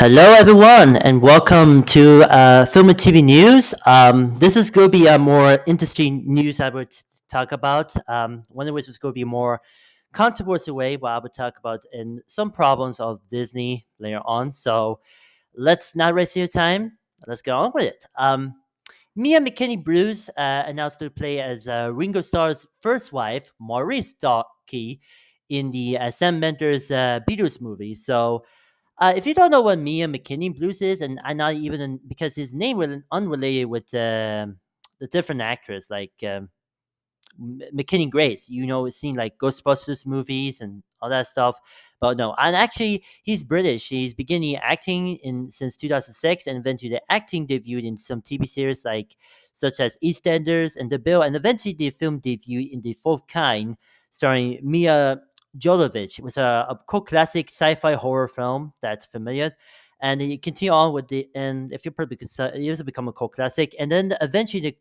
Hello, everyone, and welcome to Film and TV News. This is going to be a more interesting news I would talk about. One of which is going to be more controversial way, what I would talk about in some problems of Disney later on. So let's not waste your time. Let's get on with it. Mia McKinney Bruce announced to play as Ringo Starr's first wife, Maurice Jockey, in the Sam Mendes Beatles movie. So if you don't know what Mia McKinney Blues is, and I'm not even because his name was unrelated with the different actress like McKinney Grace. You know, seen like Ghostbusters movies and all that stuff. But no, and actually, he's British. He's beginning acting in since 2006, and eventually the acting debuted in some TV series like such as EastEnders and The Bill, and eventually the film debut in The Fourth Kind, starring Mia Jovovich. It was a cult classic sci-fi horror film that's familiar. And then you continue on with the, and if you're probably because it used to become a cult classic, and then eventually the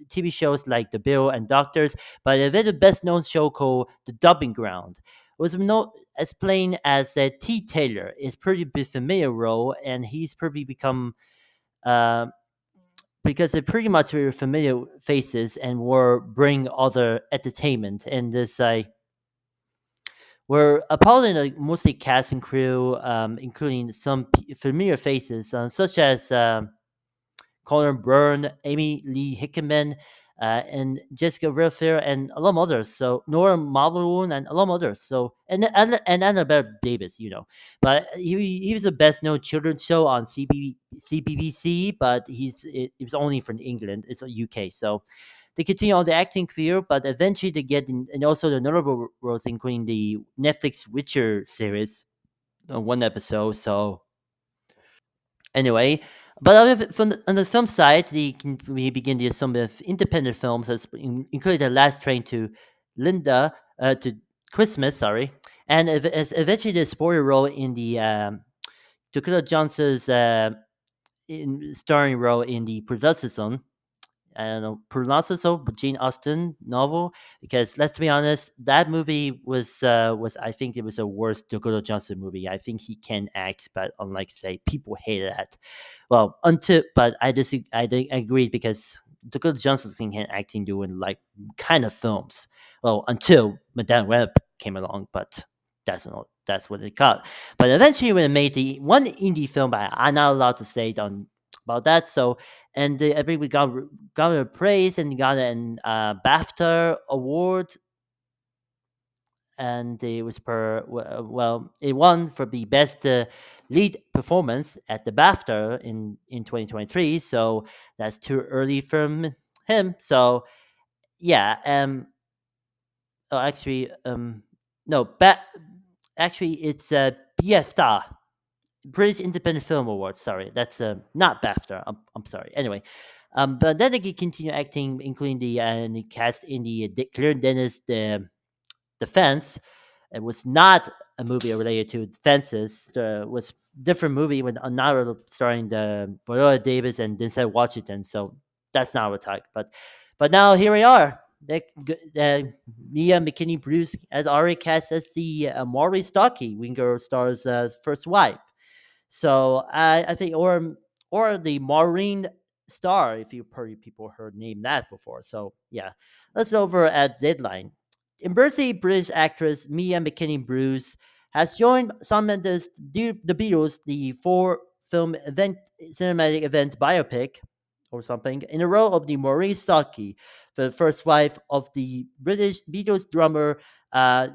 TV shows like The Bill and Doctors, but a very best known show called The Dubbing Ground was known as playing as T. Taylor. Is pretty big familiar role, and he's probably become uh, because they're pretty much very familiar faces and were bring other entertainment and this were a part of like, mostly cast and crew, including some familiar faces such as Colin Byrne, Amy Lee Hickman, and Jessica Rafael, and a lot of others. So Nora Malone and a lot of others. So and Annabelle Davis, you know. But he was the best known children's show on CBBC, but it was only from England. It's a UK. So they continue on the acting career, but eventually they get in, and also the notable roles, including the Netflix Witcher series, one episode. So anyway, but on the film side, we begin to some of independent films, including The Last Train to Linda to Christmas, sorry, and as eventually the spoiler role in the Dakota Johnson's starring role in the Production. I don't know, pronounce it so, but Jane Austen novel. Because let's be honest, that movie was I think it was a worse Dakota Johnson movie. I think he can act, but unlike say people hated that. Well, until but I agreed because Dakota Johnson can acting doing like kind of films. Well, until Madame Web came along, but that's what it got. But eventually, when it made the one indie film, but I'm not allowed to say on about that. So and I think we got a praise and got an BAFTA award, and it was well, it won for the best lead performance at the BAFTA in 2023. So that's too early from him. So yeah, oh, actually, no, actually it's BFTA. British Independent Film Awards. Sorry, that's not BAFTA. I'm sorry. Anyway, but then they could continue acting, including the cast in the Claire Dennis the Fence. It was not a movie related to fences. Was different movie with another starring the Viola Davis and Denzel Washington. So that's not what I talk. But now here we are. Mia McKinney Bruce as already cast as the Maury Stocky, Winger Star's first wife. So I think or the Maureen Starr, if you probably people heard name that before. So yeah, let's over at Deadline. Embarrassing British actress Mia McKinney Bruce has joined Shawn Mendes' The Beatles, the four-film event cinematic event biopic or something, in the role of the Maureen Stocky, the first wife of the British Beatles drummer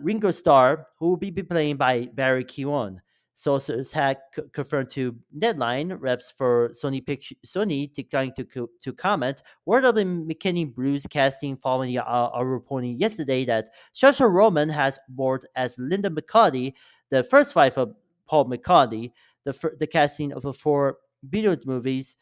Ringo Starr, who will be played by Barry Keoghan. Sources had confirmed to Deadline reps for Sony declining to comment. Word of the McKinney Bruce casting following our reporting yesterday that Saoirse Ronan has board as Linda McCartney, the first wife of Paul McCartney. The casting of the four Beatles movies,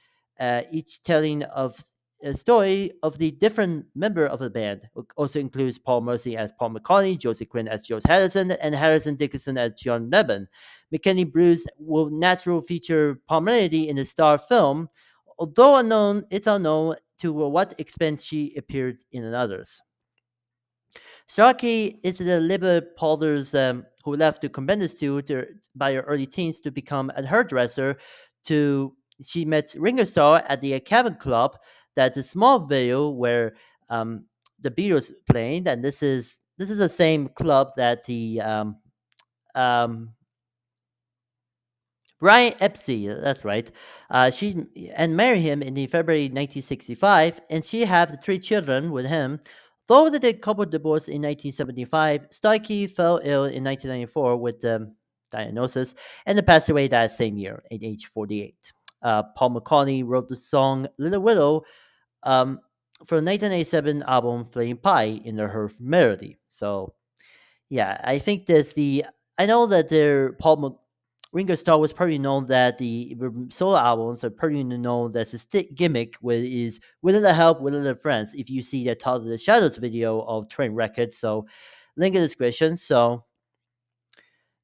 each telling of a story of the different member of the band. It also includes Paul Mercy as Paul McCartney, Josie Quinn as George Harrison, and Harrison Dickinson as John Lennon. McKinney Bruce will naturally feature prominently in the Star film, although it's unknown to what extent she appeared in others. Sharkey is the Liber Polder's who left the convent school by her early teens to become a hairdresser. To She met Ringo Starr at the cabin club. That's a small video where um, the Beatles played, and this is the same club that the um, Brian Epstein, that's right. She and married him in the February 1965, and she had three children with him. Though the couple divorced in 1975, Starkey fell ill in 1994 with diagnosis and passed away that same year at age 48. Paul McCartney wrote the song "Little Widow" um, for the 1987 album "Flaming Pie" in her melody. So yeah, I think there's the. I know that Ringo Starr was probably known that the solo albums are probably known that's a stick gimmick with is with a little help with little friends. If you see the Top of the Shadows video of Train Records, so link in the description. So,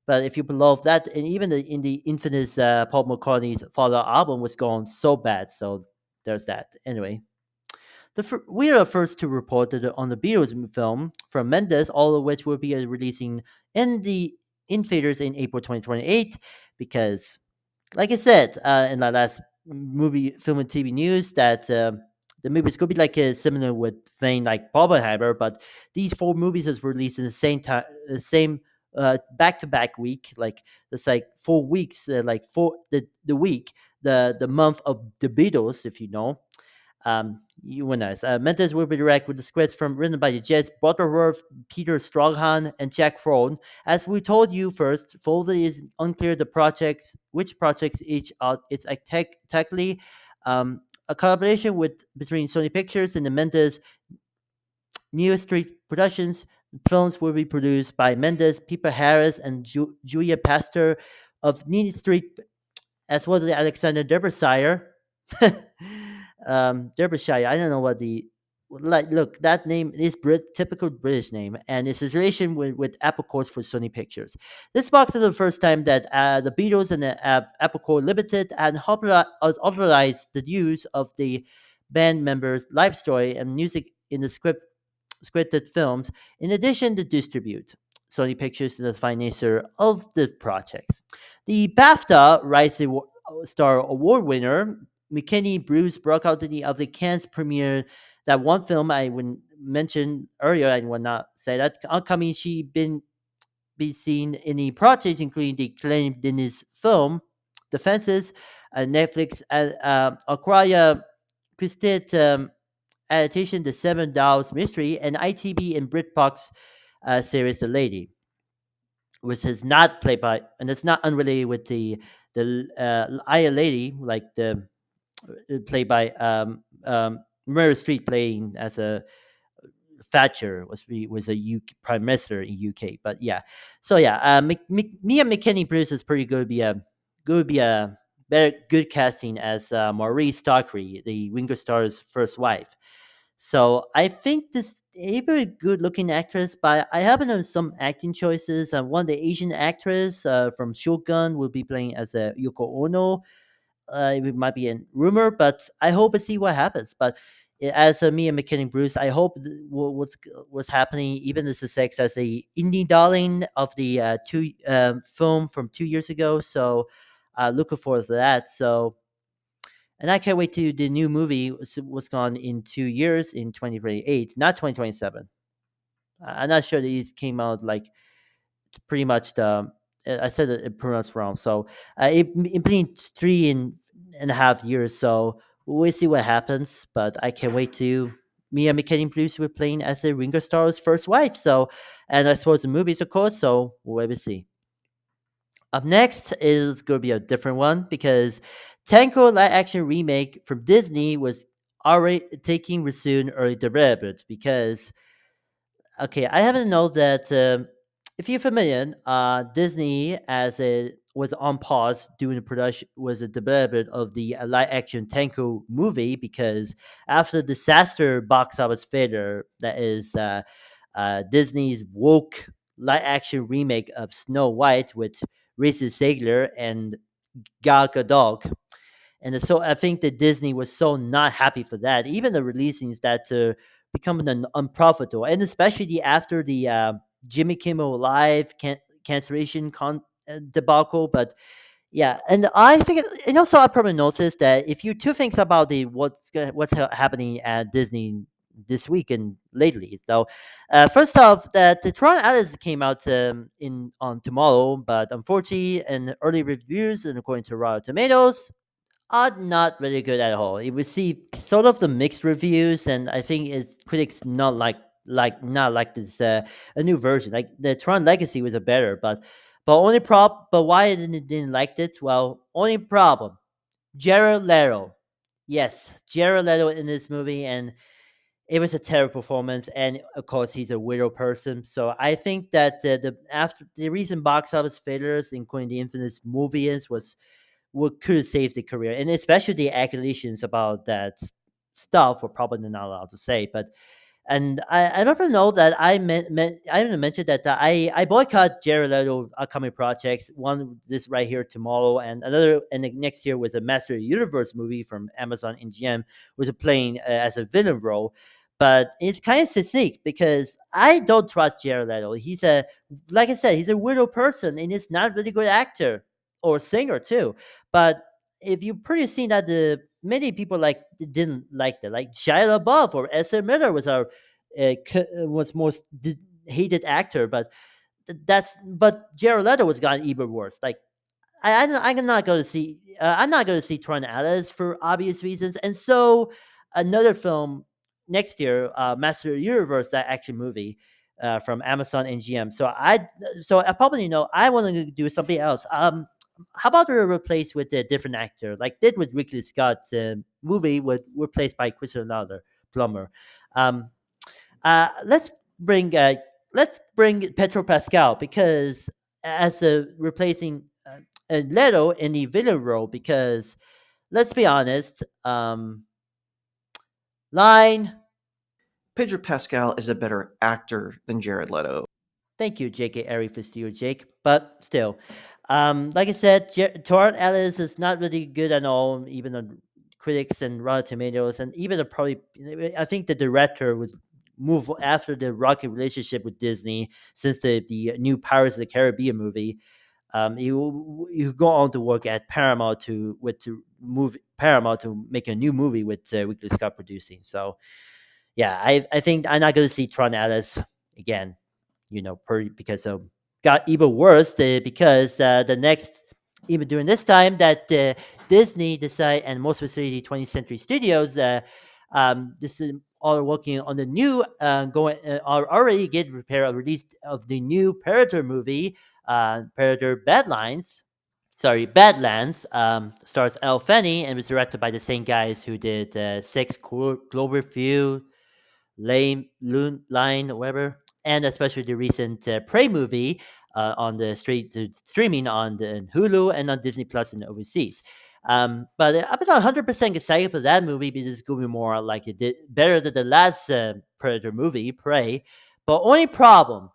but if you believe that, and even in the infamous Paul McCartney's Father album was going so bad, so there's that. Anyway, we are the first to report that on the Beatles film from Mendes, all of which will be releasing in theaters in April 2028. Because, like I said in the last movie, film, and TV news, that the movies could be like similar with thing like Barbenheimer, but these four movies is released in the same time, the same back to back week. Like it's like 4 weeks, like for the week, the month of the Beatles, if you know. You were nice. Mentors will be direct with the scripts from written by the Jets, Butterworth, Peter Stronghan, and Jack Frohn. As we told you first, Folder is unclear which projects each out. It's a technically a collaboration between Sony Pictures and the Mendes New Street Productions. Films will be produced by Mendes, Pippa Harris, and Julia Pastor of Nini Street, as well as Alexander Derbyshire. Derbyshire. I don't know what the like. Look, that name is typical British name, and it's association with Apple Corps for Sony Pictures. This box is the first time that the Beatles and the Apple Corps Limited and authorized the use of the band members' life story and music in the scripted films, in addition to distribute. Sony Pictures is the financier of the projects. The BAFTA Rising Star Award winner, McKinney Bruce, broke out of the Cannes premiere. That one film I would mention earlier, I will not say that. Upcoming, she be seen in the projects, including the acclaimed Dennis film, The Fences, Netflix, Aquaria Christet adaptation, The Seven Dolls Mystery, and ITV and BritBox series, The Lady, which is not played by, and it's not unrelated with the Aya Lady, like the played by Meryl Streep playing as a Thatcher was a UK prime minister in UK. But yeah, so yeah, Mia McKinney Bruce is pretty good. Be a better good casting as Maurice Stockery, the Ringo Starr's first wife. So I think this a very good looking actress, but I happen to know some acting choices. One of the Asian actress from Shogun will be playing as a Yoko Ono. It might be a rumor, but I hope to see what happens. But as me and McKinnon Bruce, I hope what's happening. Even the success as a indie darling of the two film from 2 years ago. So looking forward to that. So and I can't wait to the new movie was gone in 2 years in 2028, not 2027. I'm not sure that it came out like it's pretty much the. I said it pronounced wrong. So in between 3.5 years. So we'll see what happens. But I can't wait to Mia McKinney Blues were playing as a Ringo Starr's first wife. So and I suppose the movies, of course. So we'll wait and see. Up next is going to be a different one because Tanko live action remake from Disney was already taking resume early development because okay, I happen to know that if you're familiar, Disney as it was on pause doing the production was a development of the live action Tanko movie because after the disaster box office failure that is Disney's woke live action remake of Snow White with Reese Ziegler and Gal Gadot. And so I think that Disney was so not happy for that. Even the releasings that becoming unprofitable, and especially after the Jimmy Kimmel Live cancellation debacle. But yeah, and I think, and also I probably noticed that if you two things about the happening at Disney this week and lately. So, first off, that the Tron Alice came out in on tomorrow, but unfortunately, in early reviews and according to Rotten Tomatoes, are not really good at all. It received sort of the mixed reviews, and I think it's critics not like this a new version. Like the Tron Legacy was a better, but why I didn't like this? Well, only problem, Jared Leto. Yes, Jared Leto in this movie, and it was a terrible performance. And of course, he's a widow person, so I think that the after the recent box office failures, including the infamous movies, was what could save the career, and especially the accusations about that stuff were probably not allowed to say. But and I remember know that I even mentioned that I boycott Jared Leto upcoming projects. One this right here tomorrow, and another, and the next year was a Master of the Universe movie from Amazon MGM, was playing as a villain role. But it's kind of sick because I don't trust Jared Leto. He's a, like I said, he's a weirdo person, and he's not a really good actor or singer too. But if you pretty seen that the many people didn't like that, like Shia LaBeouf or Ezra Miller was our was most hated actor, but Jared Leto was gotten even worse. Like I'm not going to see I'm not going to see Tron Alice for obvious reasons, and so another film next year, Master of the Universe, that action movie from Amazon and GM. So I probably know I want to do something else. How about we replace with a different actor, like did with Ridley Scott's movie, with replaced by Christopher Plummer. Um, let's bring Petro Pascal, because as a replacing Leto in the villain role, because let's be honest, line. Pedro Pascal is a better actor than Jared Leto. Thank you, J.K. Ari, for steal, Jake. But still, like I said, Torrent Alice is not really good at all, even on critics and Rotten Tomatoes, and even probably, I think the director would move after the rocky relationship with Disney since the new Pirates of the Caribbean movie. You go on to work at Paramount to move Paramount to make a new movie with Ridley Scott producing. So yeah, I think I'm not going to see Tron Alice again. Because got even worse because the next, even during this time that Disney decide, and most specifically 20th Century Studios, this is all working on the new are already get prepare a release of the new Predator movie, Predator Badlands. Sorry, Badlands, stars Elle Fanning and was directed by the same guys who did Six Cloverfield Loon Line or whatever, and especially the recent Prey movie on the streaming on the Hulu and on Disney Plus and overseas. But I'm not 100% excited for that movie because it's going to be more like it did better than the last Predator movie, Prey. But only problem,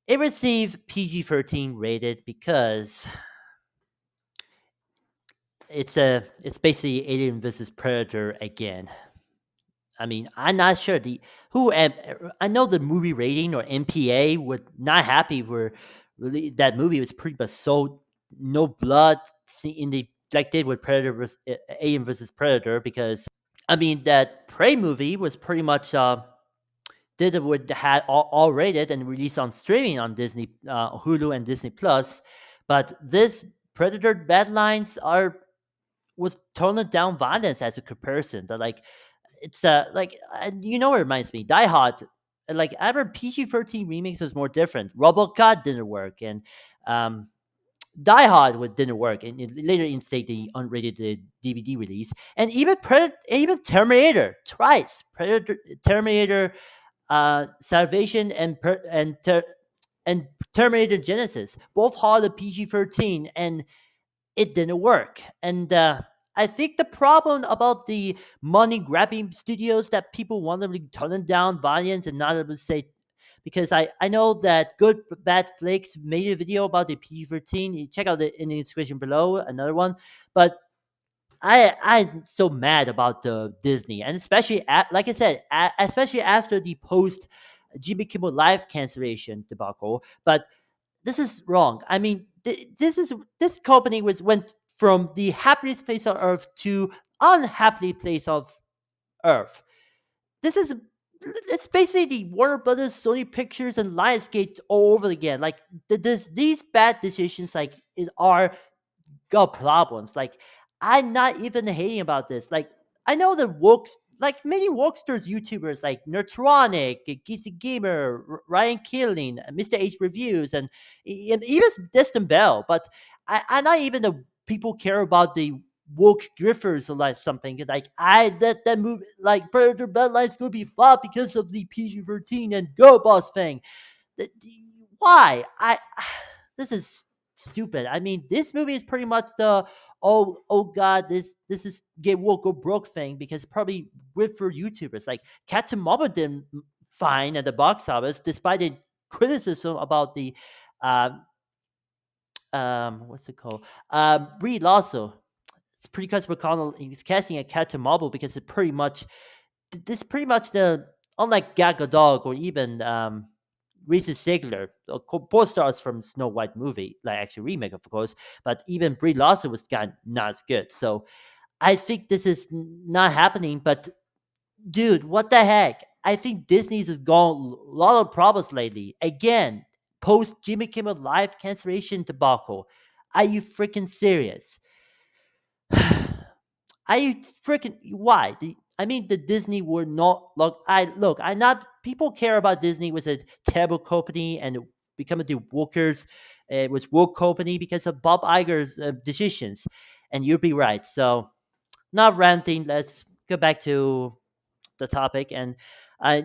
it received PG-13 rated because it's basically Alien versus Predator again. I mean, I'm not sure I know the movie rating or MPA would not happy where really that movie was pretty much so no blood in the like did with Alien versus Predator, because I mean that Prey movie was pretty much did it with had all rated and released on streaming on Disney Hulu and Disney Plus, but this Predator Badlands are was toned down violence as a comparison. That like it's like what it reminds me, Die Hard. Like I remember PG-13 remakes was more different. RoboCop didn't work, and um, Die Hard didn't work, and it later instate the unrated DVD release, and even Terminator twice, Terminator, Salvation and Terminator Genesis both had a PG-13, and it didn't work. And I think the problem about the money grabbing studios that people want to really turn down violence and not able to say, because I know that Good Bad Flakes made a video about the PG-13. You check out in the description below, another one. But I'm so mad about the Disney, and especially like I said, especially after the post Jimmy Kimmel Live cancellation debacle. But this is wrong. I mean, this company was went from the happiest place on earth to unhappy place of earth. This is it's basically the Warner Brothers, Sony Pictures, and Lionsgate all over again. Like these bad decisions, like are got problems. Like I'm not even hating about this. Like I know the wokes, like many wokesters YouTubers like Nerdtronic, Geezy Gamer, Ryan Killing, Mr. H Reviews, and even Distant Bell. But I not even the people care about the woke griffers or like something like I that movie like Predator Bloodline's gonna be flop because of the PG-13 and Go Boss thing. Why? This is stupid. I mean, this movie is pretty much the oh god, this is get woke or broke thing because it's probably good for YouTubers. Like Captain Marvel did fine at the box office despite the criticism about the um what's it called Brie Larson. It's pretty because McConnell he was casting a Captain Marvel because it's pretty much this pretty much the unlike Gal Gadot or even Reese Ziegler, both stars from Snow White movie, like actually remake of course, but even Brie Larson was kind of not as good. So I think this is not happening. But dude, what the heck? I think Disney's has gone a lot of problems lately. Again, post Jimmy Kimmel Live cancellation debacle. Are you freaking serious? Are you freaking why? I mean, the Disney were not look. I not people care about Disney was a terrible company and becoming the workers. It was woke company because of Bob Iger's decisions, and you'll be right. So, not ranting. Let's go back to the topic and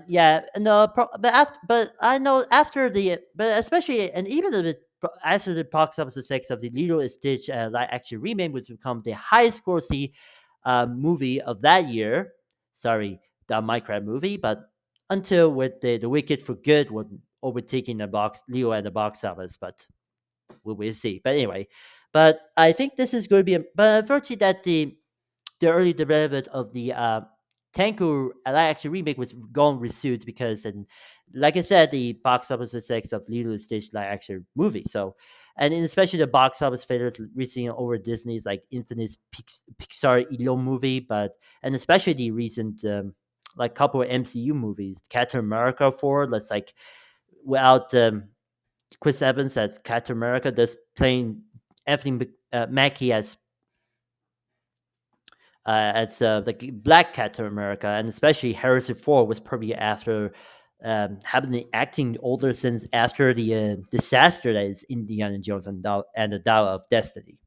yeah no but I know after the but especially and even the after the box office six of the Lilo and Stitch live action remake which become the highest grossing movie of that year. Sorry, the Minecraft movie, but until with the Wicked for Good was overtaking the box Leo at the box office, but we'll see. But anyway, but I think this is going to be but unfortunately that the early development of the Tanku actually remake was gone resumed because, and like I said, the box office success of Lilo and Stitch live action movie. So, and especially the box office failures recently over Disney's like infamous Pixar Ilo movie, but and especially the recent like couple of MCU movies, Captain America 4, that's like without Chris Evans as Captain America, just playing Anthony Mackie as like Black Captain America, and especially Harrison Ford was probably after having been acting older since after the disaster that is Indiana Jones and the Dial of Destiny.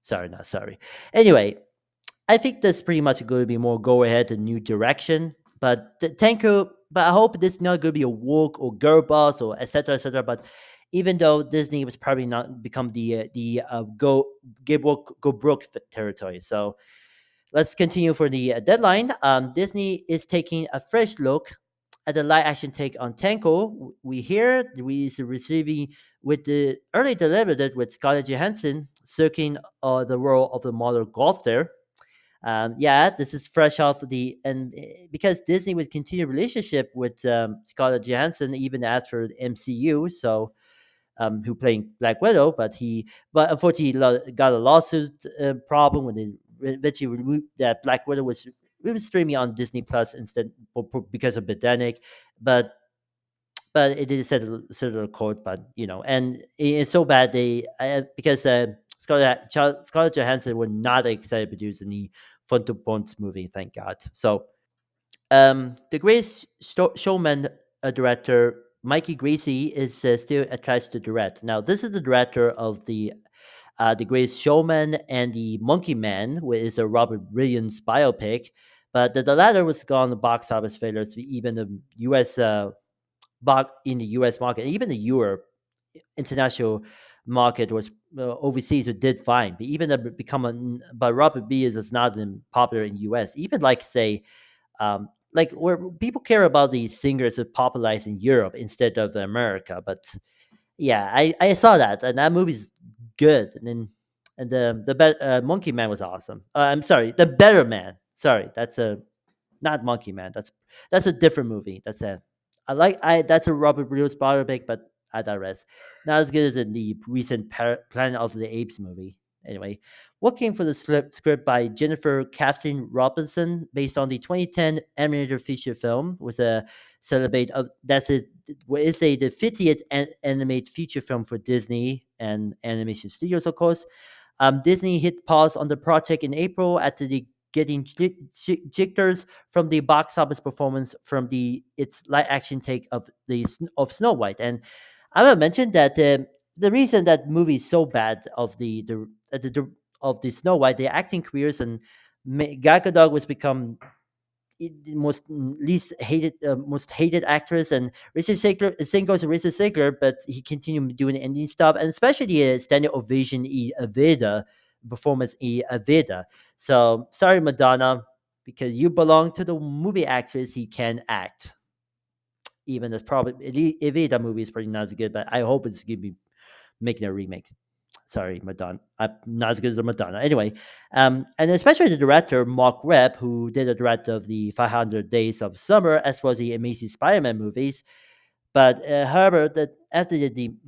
Sorry, not sorry. Anyway, I think that's pretty much going to be more go ahead and new direction. But Tanko, but I hope this is not going to be a woke or girl boss or etc. etc. But even though Disney was probably not become the go get woke go broke territory, so let's continue for the deadline. Disney is taking a fresh look at the live action take on Tanko. We hear we is receiving with the early delivered with Scarlett Johansson circling the world of the modern golf there. Yeah, this is fresh off the and because Disney would continue relationship with Scarlett Johansson even after the MCU, so who playing Black Widow, but unfortunately got a lawsuit problem when they eventually removed that Black Widow was streaming on Disney Plus instead because of pandemic, but it did settle the court, but and it's so bad they because Scarlett Johansson were not excited to produce any Fun to Bones movie, thank God. So the great showman director Mikey Gracie is still attached to direct. Now, this is the director of the Greatest Showman and the Monkey Man, which is a Robert Williams biopic. But the latter was gone the box office failures, even the U.S. In the U.S. market, even the Europe international market was overseas it did fine. But even but Robert B is not popular in U.S. Even like say like where people care about these singers who popularized in Europe instead of America. But yeah, I saw that and that movie's good. And then and Monkey Man was awesome. I'm sorry, the Better Man. Sorry, that's a not Monkey Man. That's a different movie. That's a I like I that's a Robert Bruce biopic, but I digress. Not as good as in the recent Planet of the Apes movie. Anyway, working for the script by Jennifer Kathleen Robinson, based on the 2010 animated feature film, was a celebrate of that's it. Is a the 50th animated feature film for Disney and animation studios, of course. Disney hit pause on the project in April after the getting jitters from the box office performance from the its live action take of of Snow White. And I will mention that the reason that movie is so bad of of the Snow White, the acting careers and Gal Gadot was become the least hated most hated actress, and Richard Siegler same goes to Richard Siegler, but he continued doing indie stuff, and especially the standing ovation e Aveda performance e Aveda. So sorry Madonna, because you belong to the movie actress, he can act. Even as probably Aveda movie is pretty not as good, but I hope it's gonna be making a remake. Sorry, Madonna. Not as good as the Madonna. Anyway, and especially the director Mark Webb, who did the director of the 500 Days of Summer, as well as the Amazing Spider-Man movies. But however, that after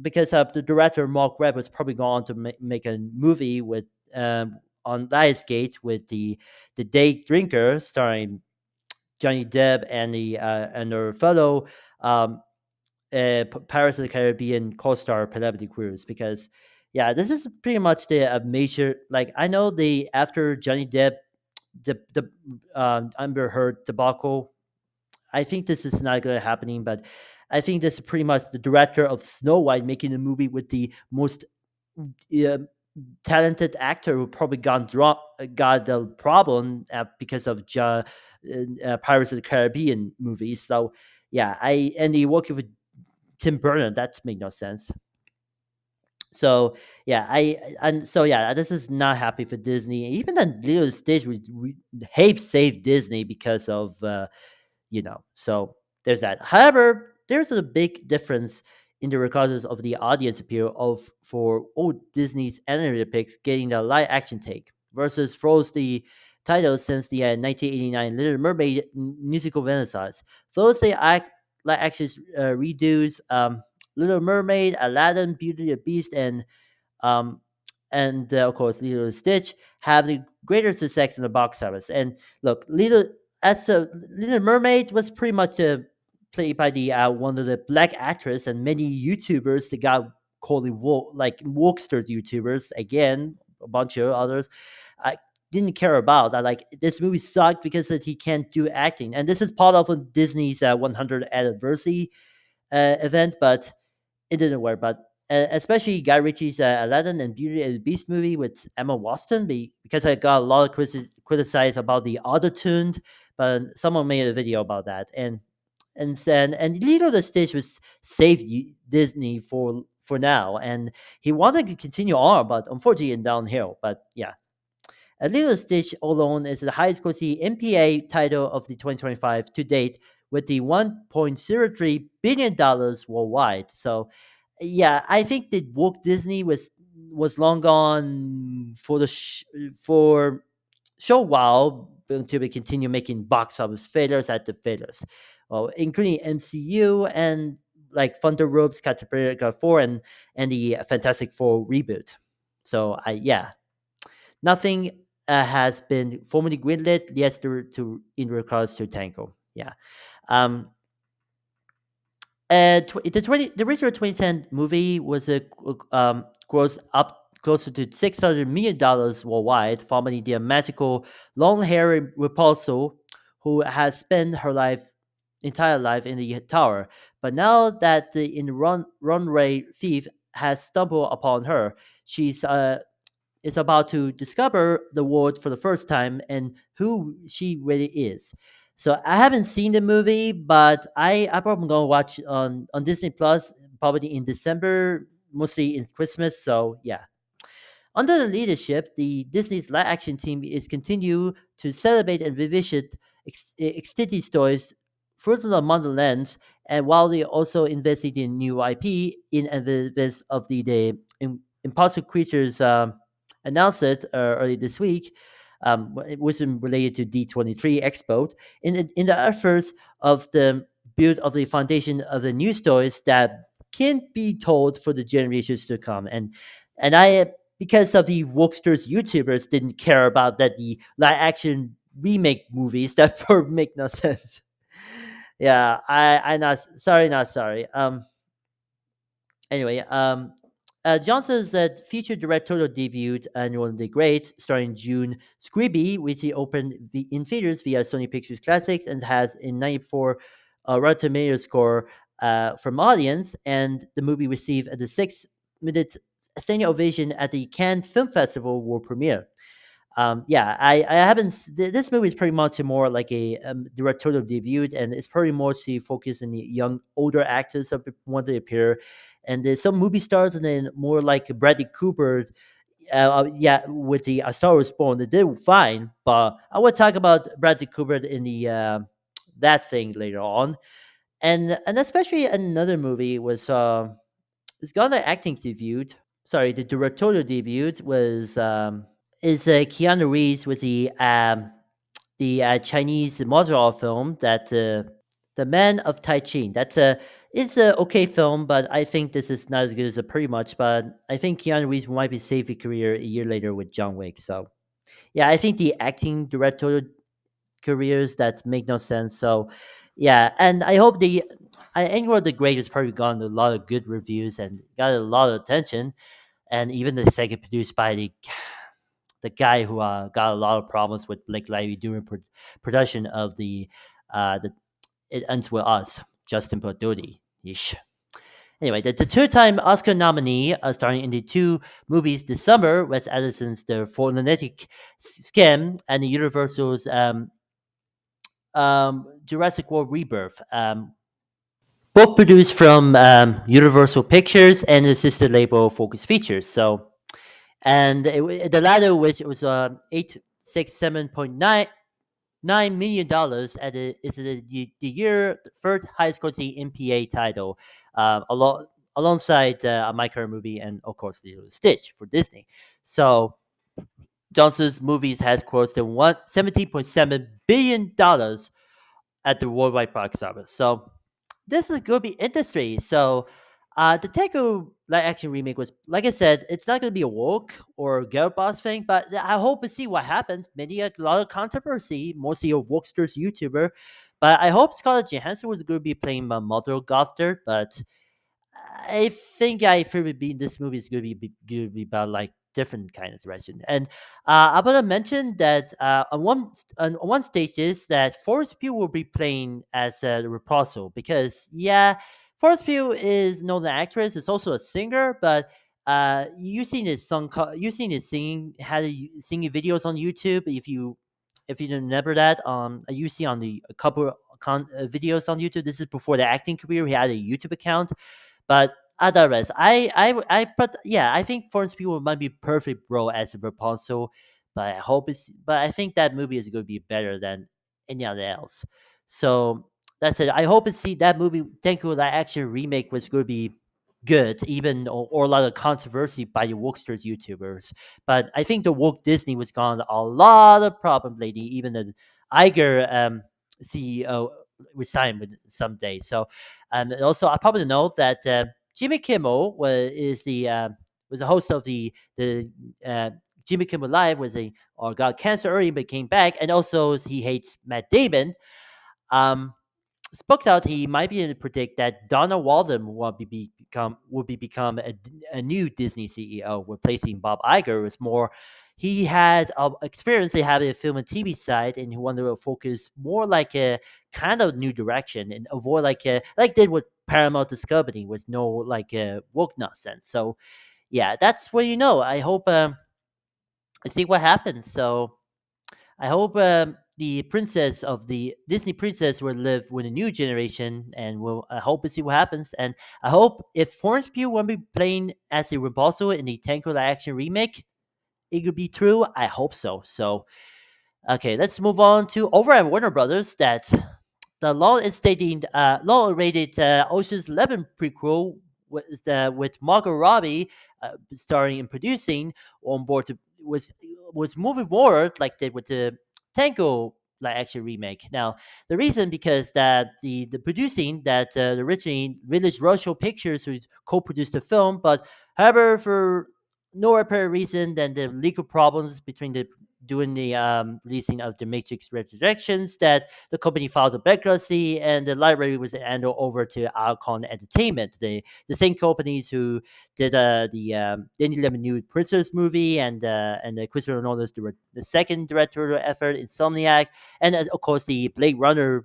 because of the director Mark Webb was probably going to make a movie with on Lionsgate with the Day Drinker, starring Johnny Depp and the and their fellow um, Pirates of the Caribbean co-star Penelope Cruz, because yeah, this is pretty much the major. Like I know the after Johnny Depp the Amber Heard debacle, I think this is not going to happening, but I think this is pretty much the director of Snow White making a movie with the most uh, talented actor who probably got the problem because of Pirates of the Caribbean movies. So yeah, I and he working with Tim Burton. That make no sense. So yeah, this is not happy for Disney. Even the little stage we Hape saved Disney because of so there's that. However, there's a big difference in the regards of the audience appeal of for old Disney's animated picks getting the live action take versus Froze the titles since the 1989 Little Mermaid musical renaissance. Those they act live action redos Little Mermaid, Aladdin, Beauty and the Beast, um, and of course Lilo and Stitch have the greater success in the box office. And look, Little Mermaid was pretty much played by the one of the black actress, and many YouTubers that got called like wokester YouTubers again, a bunch of others. I didn't care about that. Like this movie sucked because he can't do acting, and this is part of Disney's 100th anniversary event, but it didn't work. But especially Guy Ritchie's Aladdin and Beauty and the Beast movie with Emma Watson, because I got a lot of criticized about the auto tuned, but someone made a video about that, and Lilo the Stitch was saved Disney for now, and he wanted to continue on, but unfortunately in downhill. But yeah, a Little Stitch alone is the highest quality MPA title of the 2025 to date, with the $1.03 billion worldwide. So, yeah, I think that Walt Disney was long gone for for show while until we continue making box office failures after failures, including MCU and like Thunder Ropes, Captain America 4, and the Fantastic Four reboot. So I yeah, nothing has been formally greenlit yet to in regards to Tango. Yeah. Um, the original 2010 movie was a gross up closer to $600 million worldwide, following the magical long-haired Rapunzel, who has spent her entire life in the tower. But now that the in runway thief has stumbled upon her, she's is about to discover the world for the first time and who she really is. So I haven't seen the movie, but I probably gonna watch on Disney Plus probably in December, mostly in Christmas. So yeah, under the leadership, the Disney's live action team is continue to celebrate and revisit extended stories through the Wonderlands, and while they also invested in new IP in advance of Impossible Creatures announced it early this week, it was related to D23 Expo, in the efforts of the build of the foundation of the new stories that can't be told for the generations to come. And I because of the wokesters YouTubers didn't care about that the live action remake movies that make no sense. Yeah, I not sorry, not sorry. Anyway, Johnson's feature directorial debut, Anyone the Great, starring June Squibb, which he opened in theaters via Sony Pictures Classics and has a 94 Rotten Tomatoes score from audience. And the movie received the 6 minute standing ovation at the Cannes Film Festival world premiere. Yeah, I haven't. This movie is pretty much more like a directorial debut, and it's pretty more to focus on the young, older actors that want to appear, and there's some movie stars, and then more like Bradley Cooper. Yeah, with the Star Wars Born, they did fine, but I will talk about Bradley Cooper in the that thing later on, and especially another movie was it's got an acting debut. Sorry, the directorial debut was. Is Keanu Reeves with the Chinese martial art film that the Man of Tai Chi. That's a it's a okay film, but I think this is not as good as a pretty much. But I think Keanu Reeves might be save a career a year later with John Wick. So yeah, I think the acting directorial careers that make no sense. So yeah, and I hope the Annual the Great has probably gotten a lot of good reviews and got a lot of attention, and even the second produced by the guy who got a lot of problems with Blake Lively during production of the It Ends With Us, Justin Pardoti. Yeesh. Anyway, the two-time Oscar nominee, starring in the two movies this summer, Wes Anderson's The Phonetic Scam and the Universal's Jurassic World Rebirth. Both produced from Universal Pictures and the sister label Focus Features. So, and the latter, which was 867.99 million is the year third highest grossing MPA title, alongside my current movie and of course the Stitch for Disney. So Johnson's movies has grossed $17.7 billion at the worldwide box office. So this is going to be industry. So the Tekken live action remake was, like I said, it's not going to be a woke or girl boss thing, but I hope to see what happens. Maybe a lot of controversy, mostly a wokesters YouTuber. But I hope Scarlett Johansson was going to be playing my mother Gother, but I think I feel be this movie is going to be about like different kind of direction. And I want to mention that on one stage is that Forrest Pugh will be playing as Rapunzel because yeah, Forrest Pugh is not an actress; is also a singer. But you seen his you seen his singing singing videos on YouTube. If you remember that, you see on the a couple videos on YouTube. This is before the acting career. He had a YouTube account, but otherwise, but yeah, I think Florence Pugh might be perfect role as a Rapunzel, but I think that movie is going to be better than any other else. So that's it. I hope to see that movie. Tenku that action remake was going to be good, even or a lot of controversy by the wokesters YouTubers. But I think the woke Disney was gone a lot of problem lately. Even the Iger CEO resigned with someday. So and also, I probably know that Jimmy Kimmel was the host of the Jimmy Kimmel Live was a or got cancer early but came back, and also he hates Matt Damon. Um, spoke out he might be able to predict that Donna Walden will become a new Disney CEO, replacing Bob Iger. Was more he had experience in having a film and TV side, and he wanted to focus more like a kind of new direction and avoid like did with Paramount Discovery with no like woke nonsense. So yeah, that's what you know. I hope see what happens. So I hope the princess of the Disney princess will live with a new generation, and I hope to see what happens. And I hope if Florence Pugh will be playing as a Rapunzel in the Tango live action remake, it could be true. I hope so. So okay, let's move on to over at Warner Brothers. That the long-awaited Ocean's 11 prequel with Margot Robbie starring and producing on board was moving forward like they with the Tango like action remake. Now, the reason because that the producing that originally Village Roadshow Pictures who co-produced the film, but however for no apparent reason than the legal problems between the doing the releasing of the Matrix Resurrections that the company filed a bankruptcy and the library was handed over to Alcon Entertainment, the same companies who did the Danny Lemon New Prisoners movie and Christopher Nolan's the second directorial effort, Insomniac, and of course the Blade Runner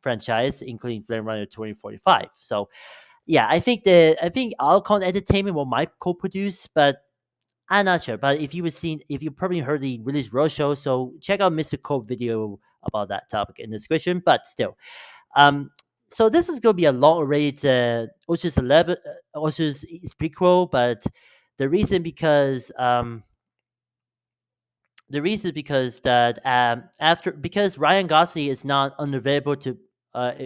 franchise, including Blade Runner 2045. So yeah, I think Alcon Entertainment will might co-produce, but I'm not sure. But if you probably heard the release roadshow, so check out Mr. Cope video about that topic in the description. But still, um, so this is gonna be a long-awaited Ocean's 11, Ocean's prequel, but the reason because that after because Ryan Gosling is not unavailable to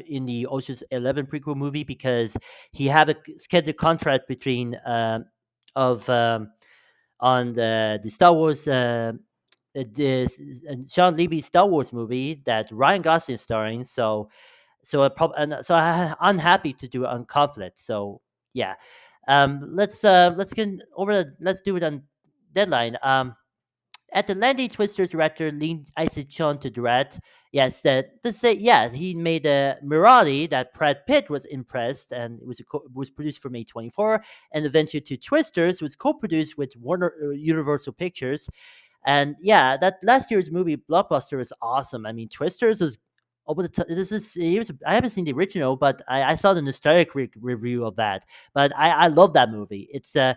in the Ocean's 11 prequel movie because he had a scheduled contract between of on the Star Wars this Sean Levy's Star Wars movie that Ryan Gosling is starring. I'm happy to do it on conflict. So yeah, let's get over. Let's do it on deadline. At the Landy Twisters director Lin Isaac Chung to direct. Yes, that to say yes, he made a Mirati that Brad Pitt was impressed, and was produced for May 24, and eventually to Twisters was co-produced with Warner Universal Pictures, and yeah, that last year's movie Blockbuster was awesome. I mean, Twisters is over the top. I haven't seen the original, but I saw the nostalgic review of that. But I love that movie. It's a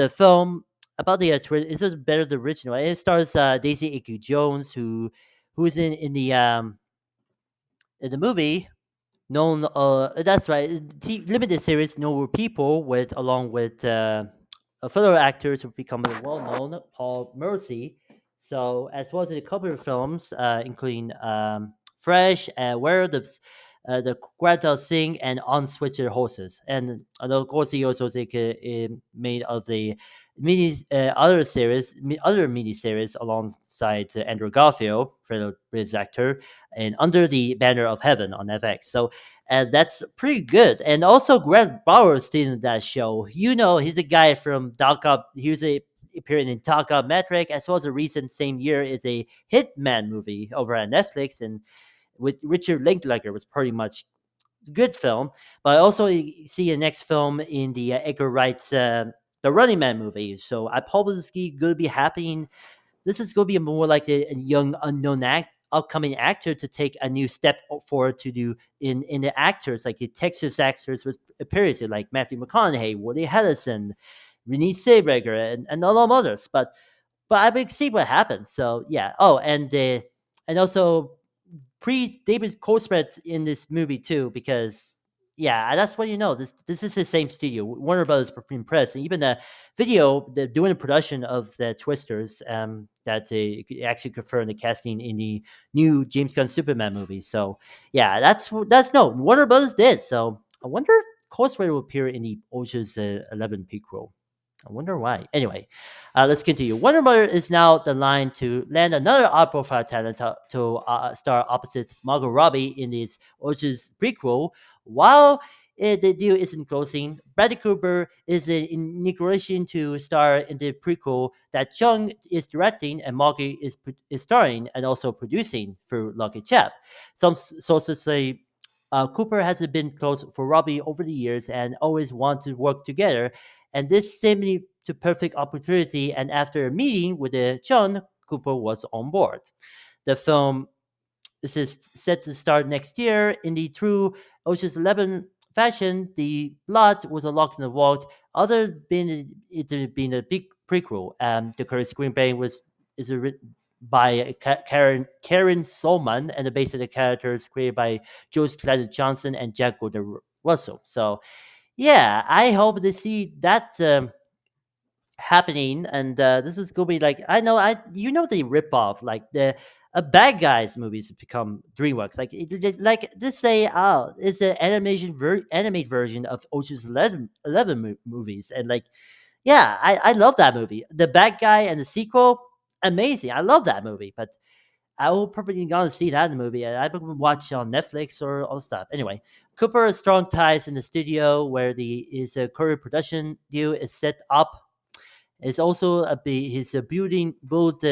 film about the It's just better than the original. It stars Daisy Edgar Jones, who's in the movie known that's right limited series Normal People with along with fellow actors who become well known Paul Mercy, so as well as a couple of films including Fresh, Where the Greta Sing and On Switcher Horses, and of course he also made of the other mini series alongside Andrew Garfield, fellow British actor, and Under the Banner of Heaven on FX. So that's pretty good. And also Grant Bowers in that show. You know, he's a guy from Doc Up. He was appearing in Doc Up Metric, as well as a recent same year is a Hitman movie over at Netflix, and with Richard Linklater was pretty much a good film. But also you see a next film in the Edgar Wright's the Running Man movie. So I probably gonna be happening. This is going to be more like a young unknown upcoming actor to take a new step forward to do in the actors like the Texas actors with appearances like Matthew McConaughey, Woody Harrelson, Renee Zellweger, and a lot of others. But I will see what happens. So yeah. Oh, and also pre David co-spreads in this movie too, because yeah, that's what you know. This is the same studio, Warner Brothers Press, and even the video, the doing the production of the Twisters, that they actually confirmed the casting in the new James Gunn Superman movie. So yeah, that's no Warner Brothers did. So I wonder if co-spread will appear in the Ocean's 11 prequel. I wonder why. Anyway, let's continue. Wonder Mother is now the line to land another high-profile talent to star opposite Margot Robbie in its Ocean's prequel. While the deal isn't closing, Bradley Cooper is in negotiation to star in the prequel that Chung is directing and Margot is starring and also producing through Lucky Chap. Some sources say Cooper has been close for Robbie over the years and always want to work together, and this seemed to perfect opportunity. And after a meeting with John, Cooper was on board. The film is set to start next year in the true Ocean's 11 fashion. The plot was unlocked in the vault, other than it being a big prequel. The current screenplay is written by Karen Solman, and the base of the characters created by Jules Clement Johnson and Jack Gordon Russell. So yeah, I hope to see that happening, and this is gonna be like I you know the rip off like the bad guys movies become DreamWorks like like this say it's an animated version of Ocean's 11 movies, and like yeah, I love that movie. The bad guy and the sequel, amazing. I love that movie, but I will probably gonna see that in the movie. I would watch it on Netflix or all stuff. Anyway, Cooper has strong ties in the studio where the his Korean production deal is set up. It's also his build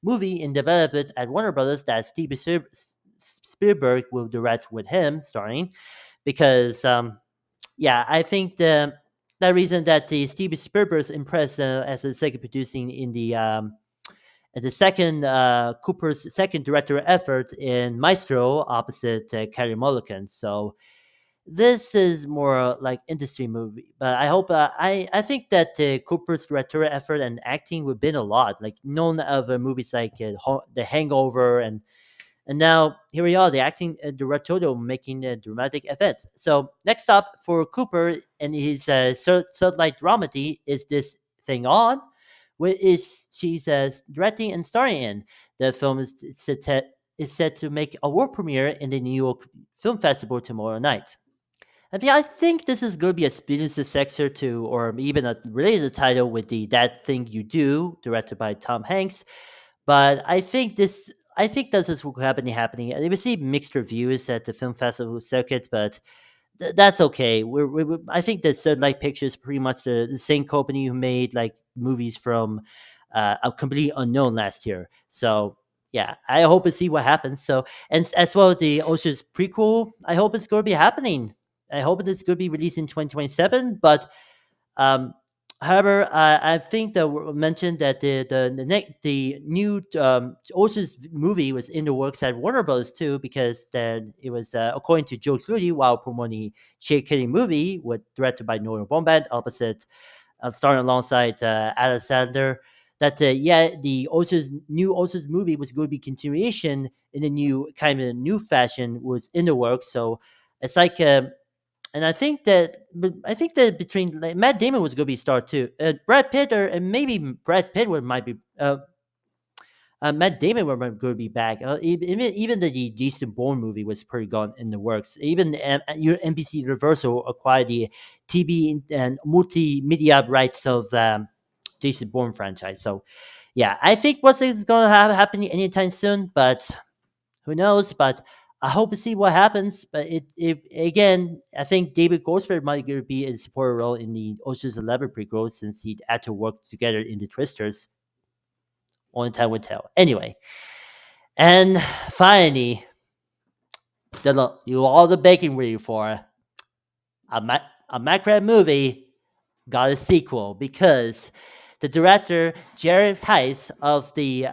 movie in development at Warner Brothers that Spielberg will direct with him, starring because yeah, I think the reason that the Steven Spielberg's impressed as a second producing in the second Cooper's second director effort in Maestro opposite Carey Mulligan. So this is more like industry movie, but I hope I think that Cooper's directorial effort and acting would been a lot, like none of movies like The Hangover and now here we are, the acting directorial making dramatic events. So next up for Cooper and his third dramedy is This Thing On, which is she's directing and starring in. The film is set to make a world premiere in the New York Film Festival tomorrow night. I mean, I think this is going to be a spin successor to, or even a related title with the That Thing You Do, directed by Tom Hanks. But I think this is what happening. I received mixed reviews at the film festival circuit, but that's okay. I think that Light Pictures pretty much the same company who made like movies from a completely unknown last year. So yeah, I hope to see what happens. So as well as the Ocean's prequel, I hope it's going to be happening. I hope it's going to be released in 2027. But um, however, I think that we mentioned that the new Ocean's movie was in the works at Warner Bros. Too, because then it was according to Joe Flutie while promoting Shea Kitty movie, with directed by Noah Baumbach, opposite starring alongside Alexander. That yeah, the Ocean's movie was going to be continuation in a new kind of new fashion was in the works. So it's like and I think that between like, Matt Damon was going to be star too. Brad Pitt or and maybe Brad Pitt would might be Matt Damon were going to be back. Even the Jason Bourne movie was pretty gone in the works. Even your NBC Universal acquired the TV and multimedia rights of Jason Bourne franchise. So yeah, I think what's going to have happening anytime soon, but who knows? But I hope to see what happens. But it again, I think David Goldsberg might be in a supporting role in the Ocean's 11 prequel since he had to work together in the Twisters. Only time will tell. Anyway, and finally, you all the baking ready for a Minecraft movie got a sequel because the director Jared Heiss of the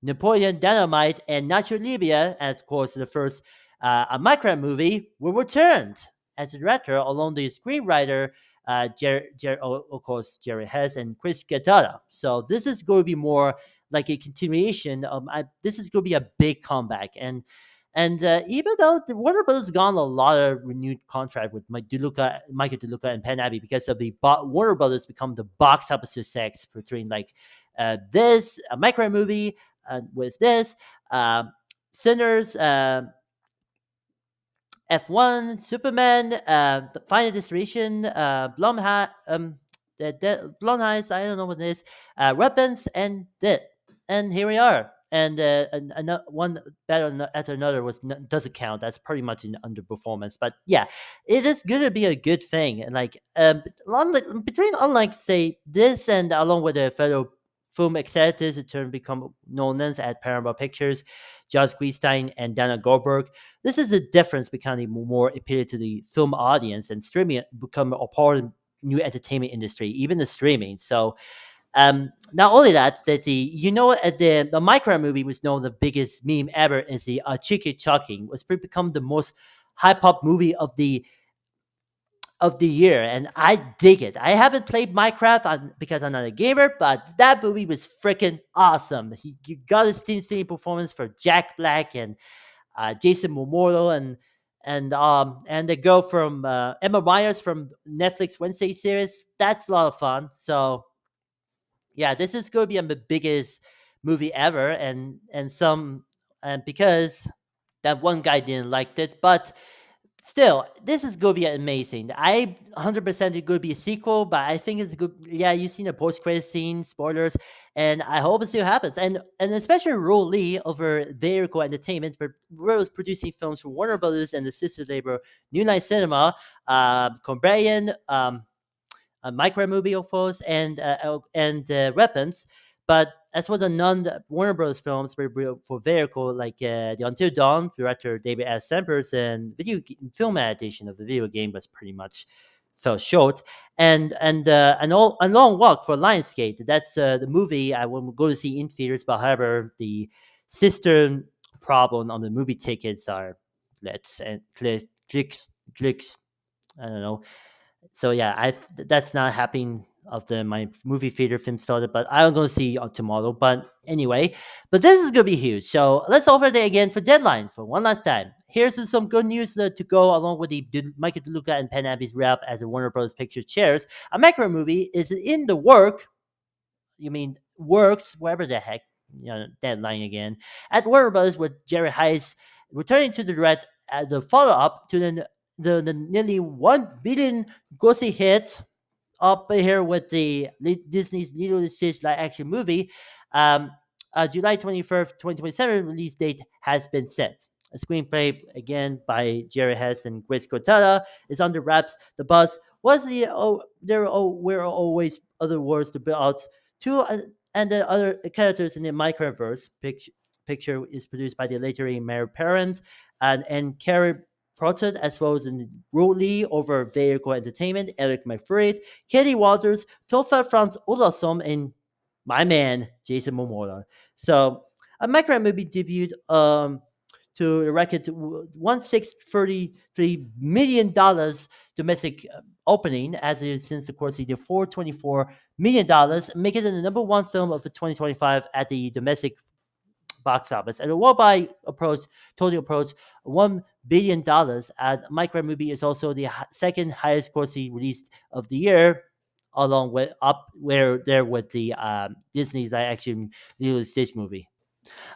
Napoleon Dynamite and Nacho Libya, as of course the first a Minecraft movie, were returned as a director along the screenwriter of course Jerry Hess and Chris Gattara. So this is going to be more like a continuation. This is going to be a big comeback and even though the Warner Brothers gone a lot of renewed contract with Michael DeLuca, and Penn Abbey because of the Warner Brothers become the box office success between like this a Minecraft movie was this Sinners, F1, Superman, the Final Destination, Blumhouse, I don't know what it is, Weapons, and that, and here we are. And one better after another doesn't count. That's pretty much an underperformance. But yeah, it is gonna be a good thing. And like unlike say this and along with the fellow film executives who turn become known as at Paramount Pictures, Josh Greenstein and Dana Goldberg. This is the difference becoming more appealing to the film audience and streaming become a part of new entertainment industry, even the streaming. So not only that, that the Minecraft movie was known the biggest meme ever is the Chicken Chucking was become the most high pop movie of the year, and I dig it. I haven't played Minecraft because I'm not a gamer, but that movie was freaking awesome. He got his singing performance for Jack Black and Jason Momoa and the girl from Emma Myers from Netflix Wednesday series. That's a lot of fun. So yeah, this is going to be the biggest movie ever, and because that one guy didn't like it, but still, this is gonna be amazing. I 100% it gonna be a sequel, but I think it's good. Yeah, you've seen the post credit scene, spoilers, and I hope it still happens. And especially Ro Lee over Vehicle Entertainment, was producing films for Warner Brothers and the sister label New Line Cinema, Combrian, micro movie of course, and weapons. But as was a non Warner Bros. Films for vehicle like the Until Dawn director David S. Sempers and film adaptation of the video game was pretty much fell short. And a long walk for Lionsgate. That's the movie I will go to see in theaters. But however, the sister problem on the movie tickets are let's and clicks. I don't know, so yeah, that's not happening after my movie theater film started, but I'm gonna see tomorrow. But anyway, but this is gonna be huge. So let's over there again for deadline for one last time. Here's some good news to go along with the Michael DeLuca and Penn Abbey's wrap as a Warner Bros. Picture chairs. A macro movie is in the work. You mean works wherever the heck, deadline again at Warner Bros. With Jerry Heiss returning to the direct as a follow up to the nearly 1 billion grossing hit up here with the Disney's Lilo and Stitch live action movie. Um, July 21st, 2027 release date has been set. A screenplay again by Jerry Hess and Chris Cortella is under wraps. The buzz was were always other words to build out two and the other characters in the microverse. Picture is produced by the legendary Mary Parent and Carrie Protot, as well as in Lee over Vehicle Entertainment, Eric McFreed, Katie Walters, Tofel Franz Olafsson, and my man, Jason Momoa. So, a Minecraft movie debuted to a record $1,633 million domestic opening, as it is since the course of the $424 million, making it the number one film of the 2025 at the domestic box office. And the worldwide approach, total approach, $1 billion. And Minecraft movie is also the second highest grossing release of the year, along with up where there with the Disney's live action Lilo and Stitch movie.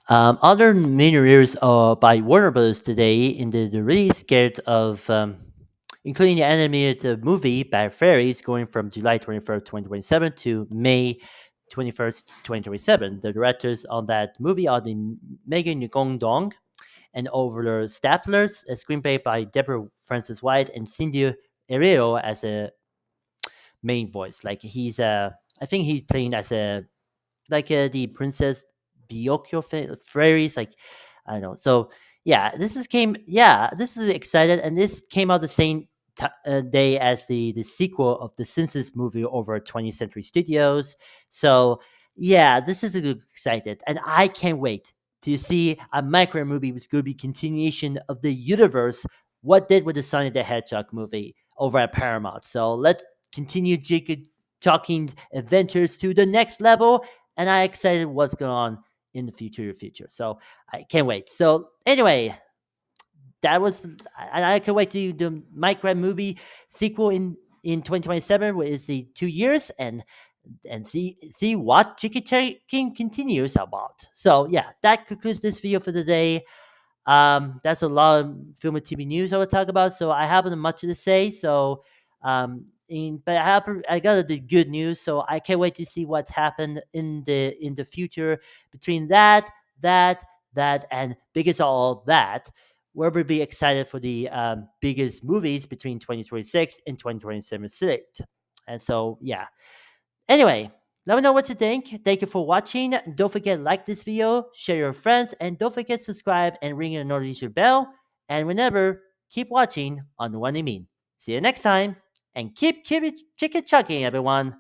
Other main releases by Warner Bros. Today in the release scared of including the animated movie Bad Fairies going from July 21st, 2027 to May 21st, 2027. The directors on that movie are the Megan Ngong Dong and Over Staplers, a screenplay by Deborah Francis White and Cindy Herrero as a main voice. Like I think he's playing as a the Princess Biocchio fairies. Like I don't know. So yeah, this is excited, and this came out the same day as the sequel of the Census movie over at 20th Century Studios. So yeah, this is a good excited, and I can't wait to see a micro movie which could be continuation of the universe. What did with the Sonic the Hedgehog movie over at Paramount? So let's continue Jacob Talking's adventures to the next level, and I excited what's going on in the future. So I can't wait. So anyway, that was I can't wait to do the Minecraft movie sequel in 2027, which is the 2 years, and see what Chicken King continues about. So yeah, that concludes this video for today. That's a lot of film and TV news I would talk about. So I haven't much to say. So, but I got the good news. So I can't wait to see what's happened in the future between that, and biggest of all that. We'll be excited for the biggest movies between 2026 and 2027 slate. And so, yeah. Anyway, let me know what you think. Thank you for watching. Don't forget to like this video, share your friends, and don't forget to subscribe and ring the notification bell. And remember, keep watching on What I Mean. See you next time, and keep it chicken chucking, everyone.